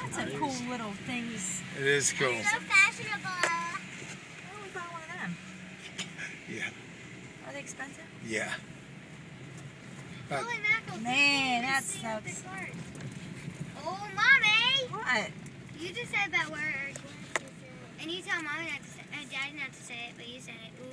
That's a cool little thing. It is cool. So fashionable. Why don't we buy one of them? Yeah. Are they expensive? Yeah. Holy mackerel. Man, that sucks. Oh, Mommy! What? You just said that word. And you tell Mommy not to say Daddy not to say it, but you said it. Ooh.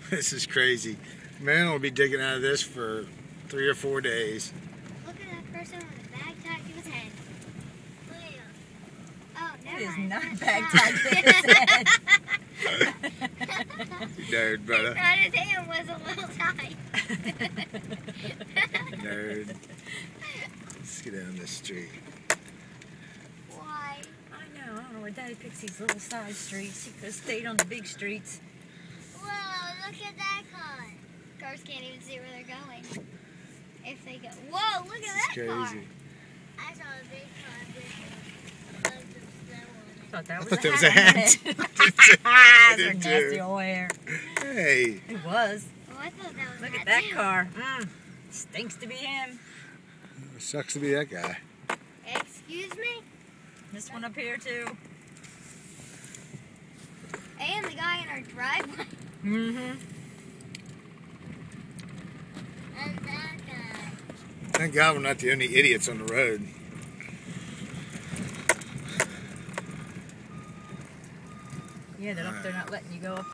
This is crazy. Man will be digging out of this for 3 or 4 days. Look at that person with a bag tied to his head. Oh, never It is mind. not bag tied to his head. Nerd, brother. Thought his hand was a little tight. Nerd. Let's get down this street. Why? I know. I don't know where Daddy picks these little side streets. He could have stayed on the big streets. Whoa, look at that car. Cars can't even see where they're going. If they go. Whoa, look at that It's car. crazy. I saw a big car with loads of snow on it. Thought that I was thought a that was a hat. hat. Ah, did that's too. nasty old hair. Hey. It was. Oh, I thought that was Look that at that too. car. Stinks to be him. Sucks to be that guy. Excuse me? This one up here too. And the guy in our driveway. Mm-hmm. And that guy. Thank God we're not the only idiots on the road. Yeah, they're not letting you go up